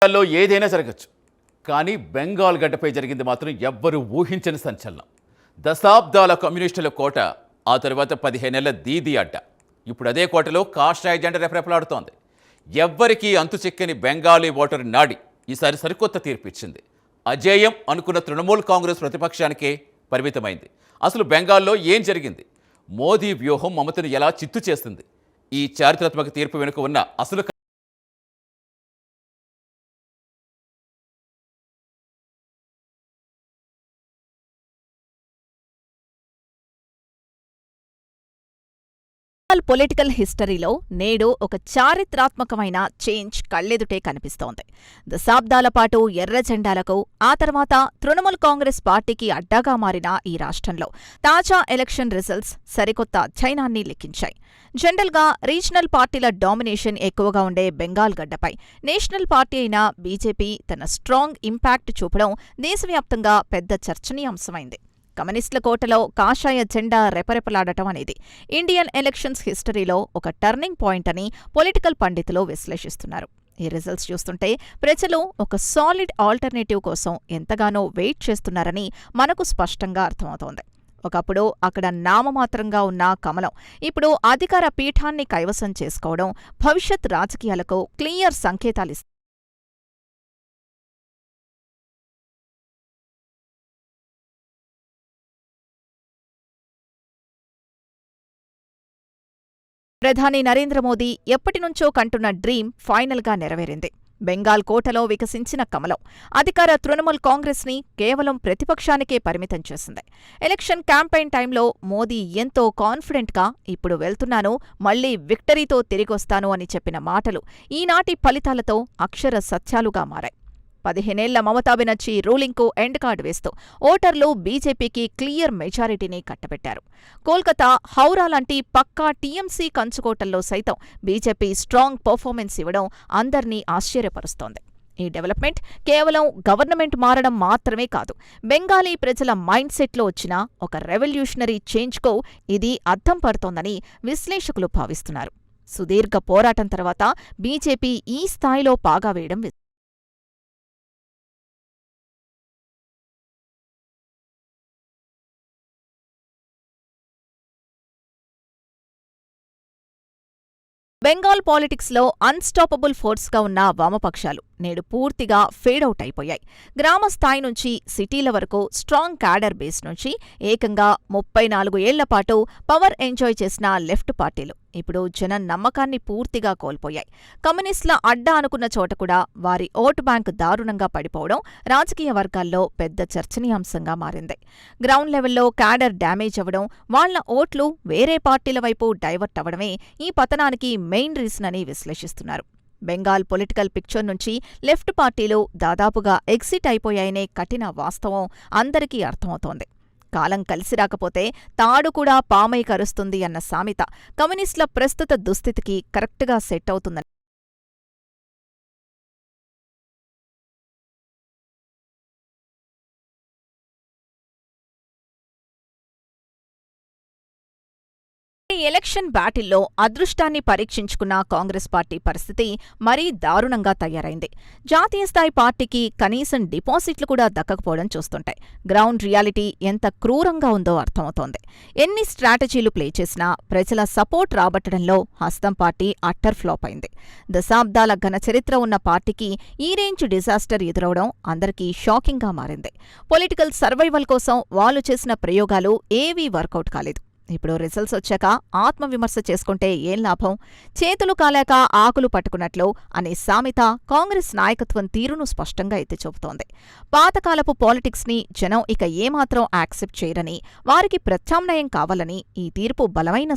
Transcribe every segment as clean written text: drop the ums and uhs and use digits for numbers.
లో ఏదైనా జరగచ్చు. కానీ బెంగాల్ గడ్డపై జరిగింది మాత్రం ఎవ్వరూ ఊహించని సంచలనం. దశాబ్దాల కమ్యూనిస్టుల కోట, ఆ తర్వాత 15 ఏళ్ల దీదీ అడ్డ. ఇప్పుడు అదే కోటలో కాషాయ జెండా రెపరెపలాడుతోంది. ఎవ్వరికీ అంతు చిక్కని బెంగాలీ ఓటరు నాడి ఈసారి సరికొత్త తీర్పు ఇచ్చింది. అజేయం అనుకున్న తృణమూల్ కాంగ్రెస్ ప్రతిపక్షానికే పరిమితమైంది. అసలు బెంగాల్లో ఏం జరిగింది? మోదీ వ్యూహం మమతను ఎలా చిత్తు చేస్తుంది? ఈ చారిత్రాత్మక తీర్పు వెనుక ఉన్న అసలు పొలిటికల్ హిస్టరీలో నేడు ఒక చారిత్రాత్మకమైన చేంజ్ కళ్ళెదుటే కనిపిస్తోంది. దశాబ్దాల పాటు ఎర్ర జెండాలకు, ఆ తర్వాత తృణమూల్ కాంగ్రెస్ పార్టీకి అడ్డాగా మారిన ఈ రాష్ట్రంలో తాజా ఎలక్షన్ రిజల్ట్స్ సరికొత్త అధ్యయనాన్ని లిఖించాయి. జనరల్గా రీజనల్ పార్టీల డామినేషన్ ఎక్కువగా ఉండే బెంగాల్ గడ్డపై నేషనల్ పార్టీ అయిన బీజేపీ తన స్ట్రాంగ్ ఇంపాక్ట్ చూపడం దేశవ్యాప్తంగా పెద్ద చర్చనీయాంశమైంది. కమ్యూనిస్టుల కోటలో కాషాయ జెండా రెపరెపలాడటం అనేది ఇండియన్ ఎలక్షన్స్ హిస్టరీలో ఒక టర్నింగ్ పాయింట్ అని పొలిటికల్ పండితులు విశ్లేషిస్తున్నారు. ఈ రిజల్ట్స్ చూస్తుంటే ప్రజలు ఒక సాలిడ్ ఆల్టర్నేటివ్ కోసం ఎంతగానో వెయిట్ చేస్తున్నారని మనకు స్పష్టంగా అర్థమవుతోంది. ఒకప్పుడు అక్కడ నామమాత్రంగా ఉన్న కమలం ఇప్పుడు అధికార పీఠాన్ని కైవసం చేసుకోవడం భవిష్యత్ రాజకీయాలకు క్లియర్ సంకేతాలిస్తుంది. ప్రధాని నరేంద్ర మోదీ ఎప్పటినుంచో కంటున్న డ్రీమ్ ఫైనల్గా నెరవేరింది. బెంగాల్ కోటలో వికసించిన కమలం అధికార తృణమూల్ కాంగ్రెస్ని కేవలం ప్రతిపక్షానికే పరిమితం చేసింది. ఎలక్షన్ క్యాంపెయిన్ టైంలో మోదీ ఎంతో కాన్ఫిడెంట్గా ఇప్పుడు వెళ్తున్నాను, మళ్లీ విక్టరీతో తిరిగొస్తాను అని చెప్పిన మాటలు ఈనాటి ఫలితాలతో అక్షర సత్యాలుగా మారాయి. 15 ఏళ్ల మమతా బెనర్జీ రూలింగ్కు ఎండ్ కార్డు వేస్తూ ఓటర్లు బీజేపీకి క్లియర్ మెజారిటీని కట్టబెట్టారు. కోల్కతా, హౌరా లాంటి పక్కా టీఎంసీ కంచుకోటల్లో సైతం బీజేపీ స్ట్రాంగ్ పర్ఫార్మెన్స్ ఇవ్వడం అందర్నీ ఆశ్చర్యపరుస్తోంది. ఈ డెవలప్మెంట్ కేవలం గవర్నమెంట్ మారడం మాత్రమే కాదు, బెంగాలీ ప్రజల మైండ్ సెట్లో వచ్చిన ఒక రెవల్యూషనరీ చేంజ్కు ఇది అద్దం పడుతోందని విశ్లేషకులు భావిస్తున్నారు. సుదీర్ఘ పోరాటం తర్వాత బీజేపీ ఈ స్థాయిలో పాగా వేయడం బెంగాల్ పాలిటిక్స్లో అన్స్టాపబుల్ ఫోర్స్గా ఉన్న వామపక్షాలు నేడు పూర్తిగా ఫేడౌట్ అయిపోయాయి. గ్రామ స్థాయి నుంచి సిటీల వరకు స్ట్రాంగ్ క్యాడర్ బేస్ నుంచి ఏకంగా 34 ఏళ్లపాటు పవర్ ఎంజాయ్ చేసిన లెఫ్ట్ పార్టీలు ఇప్పుడు జనం నమ్మకాన్ని పూర్తిగా కోల్పోయాయి. కమ్యూనిస్టుల అడ్డా అనుకున్న చోట కూడా వారి ఓటు బ్యాంక్ దారుణంగా పడిపోవడం రాజకీయ వర్గాల్లో పెద్ద చర్చనీయాంశంగా మారింది. గ్రౌండ్ లెవెల్లో క్యాడర్ డ్యామేజ్ అవ్వడం, వాళ్ల ఓట్లు వేరే పార్టీల వైపు డైవర్ట్ అవ్వడమే ఈ పతనానికి మెయిన్ రీజన్ అని విశ్లేషిస్తున్నారు. బెంగాల్ పొలిటికల్ పిక్చర్ నుంచి లెఫ్ట్ పార్టీలు దాదాపుగా ఎగ్జిట్ అయిపోయాయనే కఠిన వాస్తవం అందరికీ అర్థమవుతోంది. కాలం కలిసి రాకపోతే తాడు కూడా పామై కరుస్తుంది అన్న సామెత కమ్యూనిస్టుల ప్రస్తుత దుస్థితికి కరెక్ట్గా సెట్ అవుతుందని ఈ ఎలక్షన్ బ్యాటిల్లో అదృష్టాన్ని పరీక్షించుకున్న కాంగ్రెస్ పార్టీ పరిస్థితి మరీ దారుణంగా తయారైంది. జాతీయ స్థాయి పార్టీకి కనీసం డిపాజిట్లు కూడా దక్కకపోవడం చూస్తుంటాయి. గ్రౌండ్ రియాలిటీ ఎంత క్రూరంగా ఉందో అర్థమవుతోంది. ఎన్ని స్ట్రాటజీలు ప్లే చేసినా ప్రజల సపోర్ట్ రాబట్టడంలో హస్తం పార్టీ అట్టర్ ఫ్లాప్ అయింది. దశాబ్దాల ఘన చరిత్ర ఉన్న పార్టీకి ఈ రేంజ్ డిజాస్టర్ ఎదురవడం అందరికీ షాకింగ్గా మారింది. పొలిటికల్ సర్వైవల్ కోసం వాళ్లు చేసిన ప్రయోగాలు ఏవీ వర్కౌట్ కాలేదు. ఇప్పుడు రిజల్ట్స్ వచ్చాక ఆత్మవిమర్శ చేసుకుంటే ఏం లాభం? చేతులు కాలాక ఆకులు పట్టుకున్నట్లు అనే సామెత కాంగ్రెస్ నాయకత్వం తీరును స్పష్టంగా ఎత్తిచూపుతోంది. పాతకాలపు పాలిటిక్స్ని జనం ఇక ఏమాత్రం యాక్సెప్ట్ చేయరని, వారికి ప్రత్యామ్నాయం కావాలని ఈ తీర్పు బలమైన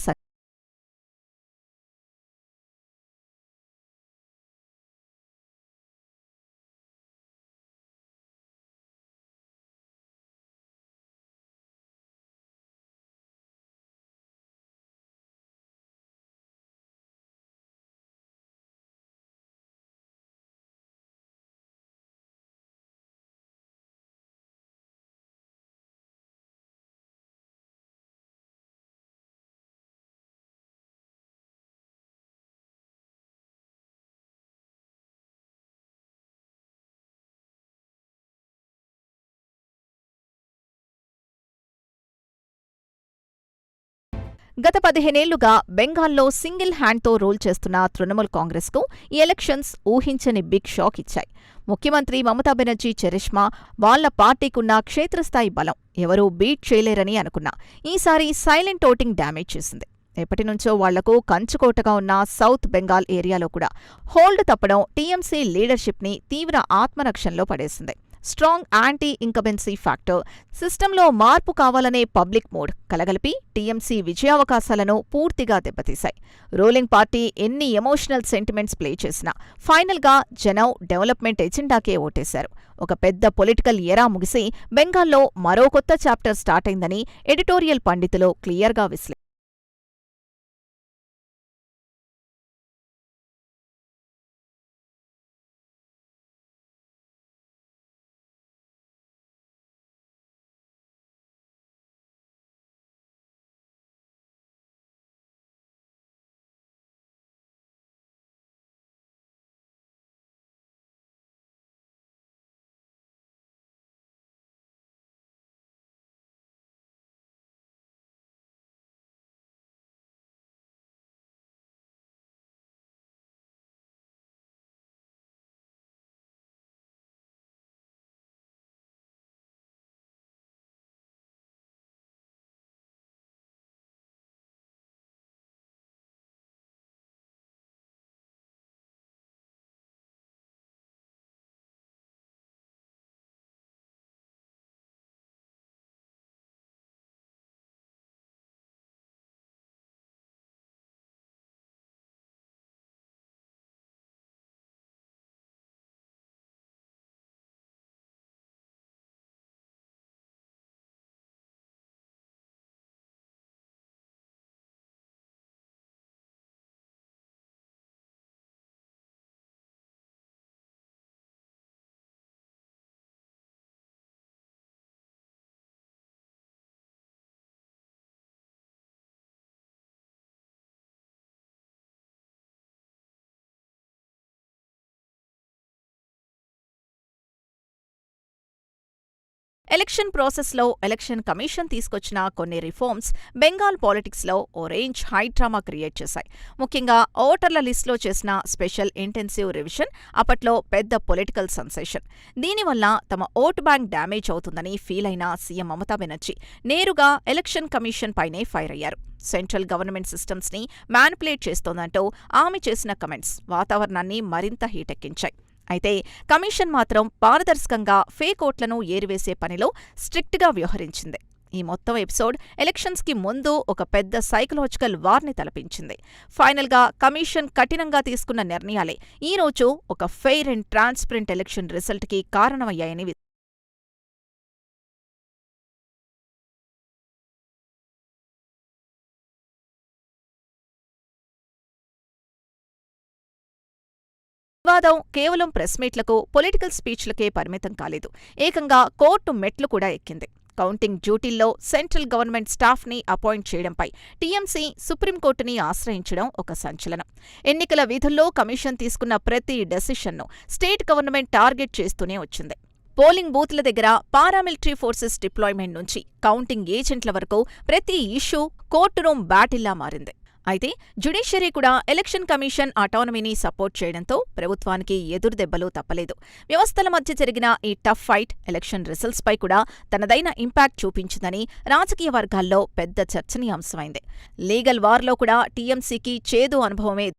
గత 15 ఏళ్లుగా బెంగాల్లో సింగిల్ హ్యాండ్తో రూల్ చేస్తున్న తృణమూల్ కాంగ్రెస్కు ఈ ఎలక్షన్స్ ఊహించని బిగ్ షాక్ ఇచ్చాయి. ముఖ్యమంత్రి మమతా బెనర్జీ చరిష్మా, వాళ్ల పార్టీకున్న క్షేత్రస్థాయి బలం ఎవరూ బీట్ చేయలేరని అనుకున్నా ఈసారి సైలెంట్ ఓటింగ్ డ్యామేజ్ చేసింది. ఎప్పటినుంచో వాళ్లకు కంచుకోటగా ఉన్న సౌత్ బెంగాల్ ఏరియాలో కూడా హోల్డ్ తప్పడం టీఎంసీ లీడర్షిప్ని తీవ్ర ఆత్మరక్షణలో పడేసింది. స్ట్రాంగ్ యాంటీ ఇంకబెన్సీ ఫ్యాక్టర్, సిస్టంలో మార్పు కావాలనే పబ్లిక్ మూడ్ కలగలిపి టీఎంసీ విజయావకాశాలను పూర్తిగా దెబ్బతీశాయి. రూలింగ్ పార్టీ ఎన్ని ఎమోషనల్ సెంటిమెంట్స్ ప్లే చేసినా ఫైనల్గా జనం డెవలప్మెంట్ ఎజెండాకే ఓటేశారు. ఒక పెద్ద పొలిటికల్ ఎరా ముగిసి బెంగాల్లో మరో కొత్త చాప్టర్ స్టార్ట్ అయిందని ఎడిటోరియల్ పండితులు క్లియర్గా విశ్లేషించారు. ఎలక్షన్ ప్రాసెస్లో ఎలక్షన్ కమిషన్ తీసుకొచ్చిన కొన్ని రిఫార్మ్స్ బెంగాల్ పాలిటిక్స్లో ఓ రేంజ్ హై డ్రామా క్రియేట్ చేశాయి. ముఖ్యంగా ఓటర్ల లిస్టులో చేసిన స్పెషల్ ఇంటెన్సివ్ రివిజన్ అప్పట్లో పెద్ద పొలిటికల్ సెన్సేషన్. దీనివల్ల తమ ఓట్ బ్యాంక్ డ్యామేజ్ అవుతుందని ఫీల్ అయిన సీఎం మమతా బెనర్జీ నేరుగా ఎలక్షన్ కమిషన్ పైనే ఫైర్ అయ్యారు. సెంట్రల్ గవర్నమెంట్ సిస్టమ్స్ని మ్యానిపులేట్ చేస్తోందంటూ ఆమె చేసిన కమెంట్స్ వాతావరణాన్ని మరింత హీటెక్కించాయి. అయితే కమిషన్ మాత్రం పారదర్శకంగా ఫేక్ ఓట్లను ఏరివేసే పనిలో స్ట్రిక్ట్గా వ్యవహరించింది. ఈ మొత్తం ఎపిసోడ్ ఎలక్షన్స్కి ముందు ఒక పెద్ద సైకలాజికల్ వార్ని తలపించింది. ఫైనల్గా కమిషన్ కఠినంగా తీసుకున్న నిర్ణయాలే ఈ రోజు ఒక ఫెయిర్ అండ్ ట్రాన్స్పరెంట్ ఎలక్షన్ రిజల్ట్కి కారణమయ్యాయని వివాదం కేవలం ప్రెస్ మీట్లకు, పొలిటికల్ స్పీచ్లకే పరిమితం కాలేదు. ఏకంగా కోర్టు మెట్లు కూడా ఎక్కింది. కౌంటింగ్ డ్యూటీల్లో సెంట్రల్ గవర్నమెంట్ స్టాఫ్ని అపాయింట్ చేయడంపై టీఎంసీ సుప్రీంకోర్టుని ఆశ్రయించడం ఒక సంచలనం. ఎన్నికల విధుల్లో కమిషన్ తీసుకున్న ప్రతి డెసిషన్ను స్టేట్ గవర్నమెంట్ టార్గెట్ చేస్తూనే వచ్చింది. పోలింగ్ బూత్ల దగ్గర పారామిలిటరీ ఫోర్సెస్ డిప్లాయ్మెంట్ నుంచి కౌంటింగ్ ఏజెంట్ల వరకు ప్రతి ఇష్యూ కోర్టు రూమ్ బ్యాటిల్లా మారింది. అయితే జ్యుడిషియరీ కూడా ఎలక్షన్ కమిషన్ అటానమీని సపోర్ట్ చేయడంతో ప్రభుత్వానికి ఎదురుదెబ్బలు తప్పలేదు. వ్యవస్థల మధ్య జరిగిన ఈ టఫ్ ఫైట్ ఎలక్షన్ రిజల్ట్స్పై కూడా తనదైన ఇంపాక్ట్ చూపించిందని రాజకీయ వర్గాల్లో పెద్ద చర్చనీయాంశమైంది. లీగల్ వార్లో కూడా టీఎంసీకి చేదు అనుభవమే.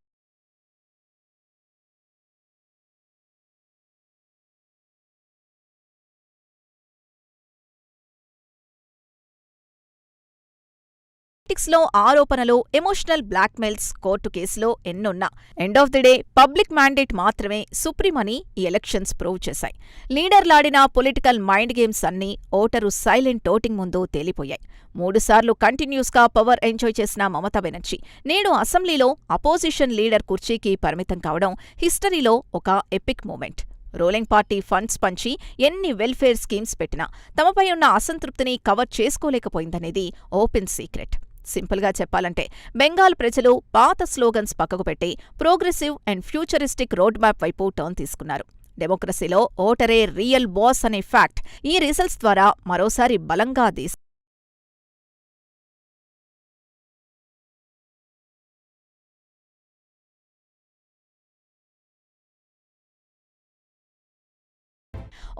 పాలిటిక్స్లో ఆరోపణలు, ఎమోషనల్ బ్లాక్మెయిల్స్, కోర్టు కేసులో ఎన్నున్నా end of the day public mandate మాత్రమే సుప్రీం అని ఈ ఎలక్షన్స్ ప్రూవ్ చేశాయి. లీడర్లాడిన పొలిటికల్ మైండ్ గేమ్స్ అన్నీ ఓటరు సైలెంట్ ఓటింగ్ ముందు తేలిపోయాయి. 3 సార్లు కంటిన్యూస్గా పవర్ ఎంజాయ్ చేసిన మమతా బెనర్జీ నేడు అసెంబ్లీలో అపోజిషన్ లీడర్ కుర్చీకి పరిమితం కావడం హిస్టరీలో ఒక epic moment. Ruling party funds పంచి ఎన్ని వెల్ఫేర్ స్కీమ్స్ పెట్టినా తమపై ఉన్న అసంతృప్తిని కవర్ చేసుకోలేకపోయిందనేది ఓపెన్ సీక్రెట్. సింపుల్గా చెప్పాలంటే బెంగాల్ ప్రజలు పాత స్లోగన్స్ పక్కకు పెట్టి progressive and futuristic road map వైపు టర్న్ తీసుకున్నారు. డెమోక్రసీలో ఓటరే రియల్ బాస్ అనే ఫ్యాక్ట్ ఈ రిజల్ట్స్ ద్వారా మరోసారి బలంగా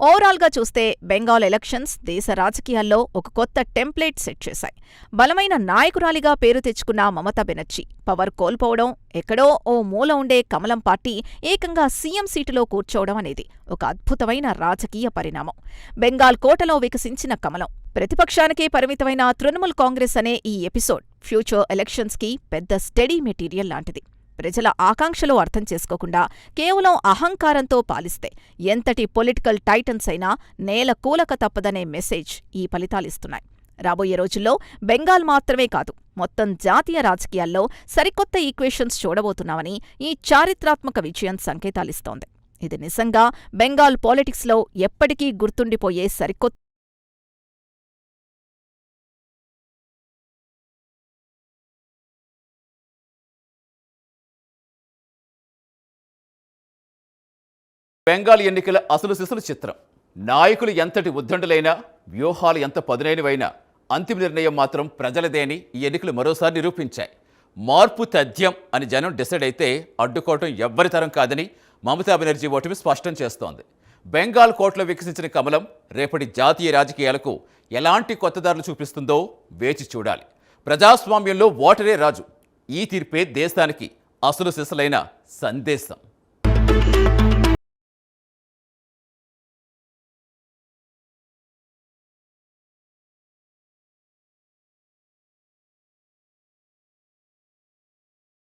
ఓవరాల్గా చూస్తే బెంగాల్ ఎలక్షన్స్ దేశ రాజకీయాల్లో ఒక కొత్త టెంప్లేట్ సెట్ చేశాయి. బలమైన నాయకురాలిగా పేరు తెచ్చుకున్న మమతా బెనర్జీ పవర్ కోల్పోవడం, ఎక్కడో ఓ మూల ఉండే కమలం పార్టీ ఏకంగా సీఎం సీటులో కూర్చోవడం అనేది ఒక అద్భుతమైన రాజకీయ పరిణామం. బెంగాల్ కోటలో వికసించిన కమలం, ప్రతిపక్షానికే పరిమితమైన తృణమూల్ కాంగ్రెస్ అనే ఈ ఎపిసోడ్ ఫ్యూచర్ ఎలక్షన్స్కి పెద్ద స్టడీ మెటీరియల్ లాంటిది. ప్రజల ఆకాంక్షలు అర్థం చేసుకోకుండా కేవలం అహంకారంతో పాలిస్తే ఎంతటి పొలిటికల్ టైటన్స్ అయినా నేల కూలక తప్పదనే మెసేజ్ ఈ ఫలితాలిస్తున్నాయి. రాబోయే రోజుల్లో బెంగాల్ మాత్రమే కాదు, మొత్తం జాతీయ రాజకీయాల్లో సరికొత్త ఈక్వేషన్స్ చూడబోతున్నామని ఈ చారిత్రాత్మక విజయం సంకేతాలిస్తోంది. ఇది నిజంగా బెంగాల్ పాలిటిక్స్లో ఎప్పటికీ గుర్తుండిపోయే సరికొత్త బెంగాల్ ఎన్నికల అసలు సిసలు చిత్రం. నాయకులు ఎంతటి ఉద్దండులైనా, వ్యూహాలు ఎంత పదునైనవైనా అంతిమ నిర్ణయం మాత్రం ప్రజలదే అని ఈ ఎన్నికలు మరోసారి నిరూపించాయి. మార్పు తథ్యం అని జనం డిసైడ్ అయితే అడ్డుకోవటం ఎవ్వరి తరం కాదని మమతా బెనర్జీ ఓటమి స్పష్టం చేస్తోంది. బెంగాల్ కోటలో వికసించిన కమలం రేపటి జాతీయ రాజకీయాలకు ఎలాంటి కొత్త దారులు చూపిస్తుందో వేచి చూడాలి. ప్రజాస్వామ్యంలో ఓటరే రాజు. ఈ తీర్పే దేశానికి అసలు సిసలైన సందేశం.